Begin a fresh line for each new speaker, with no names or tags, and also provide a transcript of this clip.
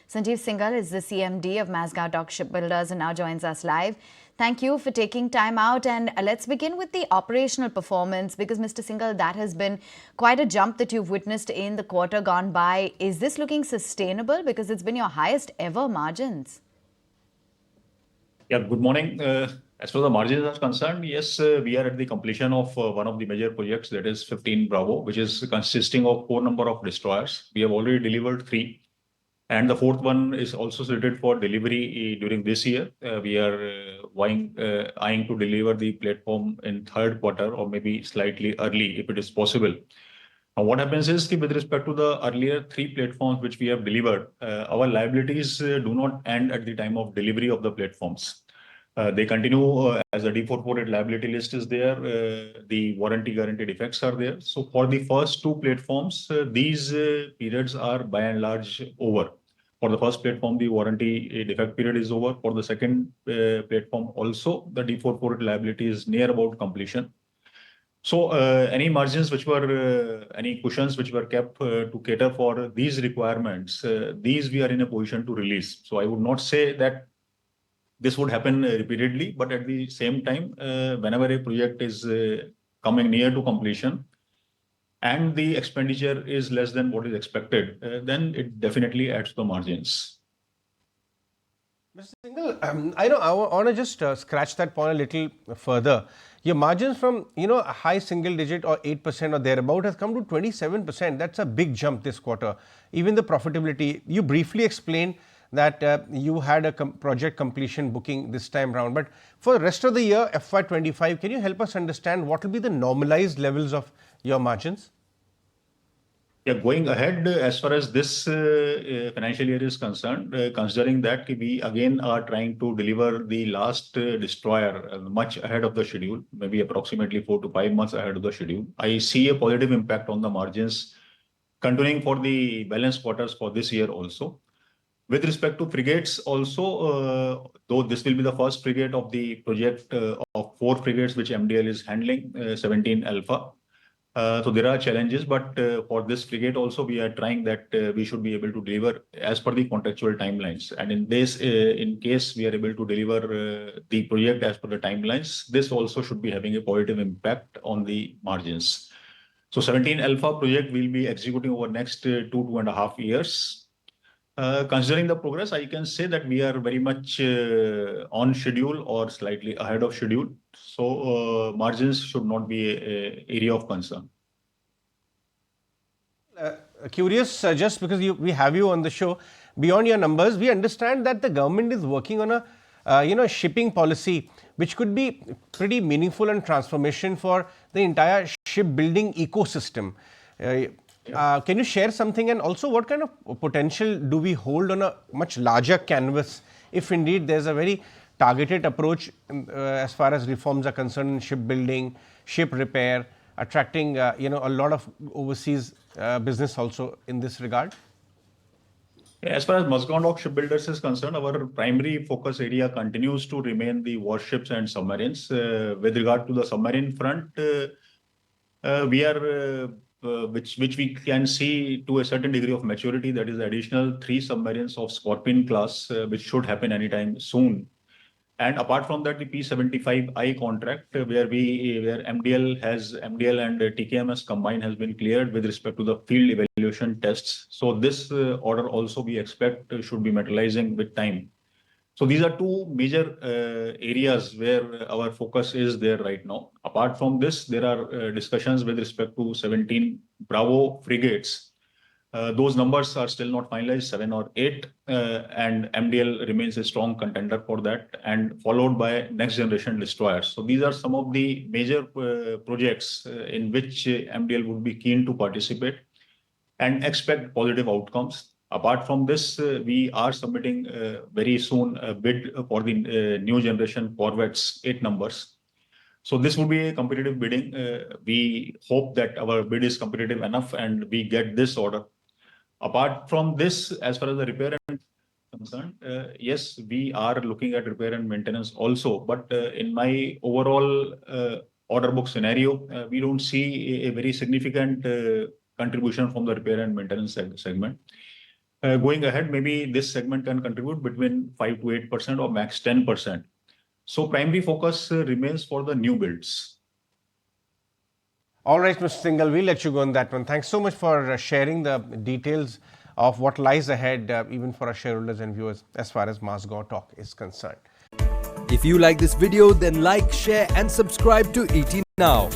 Sanjeev Singhal is the CMD of Mazagon Dock Shipbuilders and now joins us live. Thank you for taking time out, and let's begin with the operational performance because, Mr. Singhal, that has been quite a jump that you've witnessed in the quarter gone by. Is this looking sustainable because it's been your highest ever margins?
Yeah, good morning. As far as the margins are concerned, yes, we are at the completion of one of the major projects, that is 15 Bravo, which is consisting of 4 number of destroyers. We have already delivered 3. And the 4th one is also slated for delivery during this year. We are eyeing to deliver the platform in 3rd quarter or maybe slightly early if it is possible. Now, what happens is with respect to the earlier 3 platforms which we have delivered, our liabilities do not end at the time of delivery of the platforms. They continue as a D448 liability list is there. The warranty guaranteed effects are there. So for the first 2 platforms, these periods are by and large over. For the first platform, the warranty defect period is over. For the second platform also, the D448 liability is near about completion. So any margins which were, any cushions which were kept to cater for these requirements, these we are in a position to release. So I would not say that this would happen repeatedly, but at the same time, whenever a project is coming near to completion and the expenditure is less than what is expected, then it definitely adds to the margins.
Mr. Singhal, I want to just scratch that point a little further. Your margins from, a high single digit or 8% or thereabout has come to 27%. That's a big jump this quarter. Even the profitability, you briefly explained that you had a project completion booking this time round. But for the rest of the year, FY25, can you help us understand what will be the normalized levels of your margins?
Yeah, going ahead, as far as this financial year is concerned, considering that we again are trying to deliver the last destroyer much ahead of the schedule, maybe approximately 4 to 5 months ahead of the schedule, I see a positive impact on the margins continuing for the balance quarters for this year also. With respect to frigates also, though this will be the first frigate of the project of 4 frigates which MDL is handling, 17 Alpha. So there are challenges, but for this frigate also we are trying that we should be able to deliver as per the contractual timelines. And in this, in case we are able to deliver the project as per the timelines, this also should be having a positive impact on the margins. So 17 Alpha project will be executing over next 2.5 years. Considering the progress, I can say that we are very much on schedule or slightly ahead of schedule. So margins should not be an area of concern.
Curious, just because we have you on the show, beyond your numbers, we understand that the government is working on a shipping policy which could be pretty meaningful and transformation for the entire shipbuilding ecosystem. Can you share something, and also what kind of potential do we hold on a much larger canvas if indeed there's a very targeted approach as far as reforms are concerned in shipbuilding, ship repair, attracting a lot of overseas business also in this regard?
As far as Mazagon Dock Shipbuilders is concerned, our primary focus area continues to remain the warships and submarines. With regard to the submarine front, we are which we can see to a certain degree of maturity, that is additional 3 submarines of Scorpion class, which should happen anytime soon. And apart from that, the P75I contract, where MDL and TKMS combined has been cleared with respect to the field evaluation tests. So this order also we expect should be materializing with time. So these are 2 major areas where our focus is there right now. Apart from this, there are discussions with respect to 17 Bravo frigates. Those numbers are still not finalized, 7 or 8, and MDL remains a strong contender for that, and followed by next generation destroyers. So these are some of the major projects in which MDL would be keen to participate and expect positive outcomes. Apart from this, we are submitting very soon a bid for the new generation corvettes, 8 numbers. So this would be a competitive bidding. We hope that our bid is competitive enough and we get this order. Apart from this, as far as the repair and concerned, yes, we are looking at repair and maintenance also. But in my overall order book scenario, we don't see a very significant contribution from the repair and maintenance segment. Going ahead, maybe this segment can contribute between 5 to 8% or max 10%. So primary focus remains for the new builds.
All right, Mr. Singhal, we'll let you go on that one. Thanks so much for sharing the details of what lies ahead, even for our shareholders and viewers, as far as Mazagon Dock is concerned.
If you like this video, then like, share and subscribe to ET Now.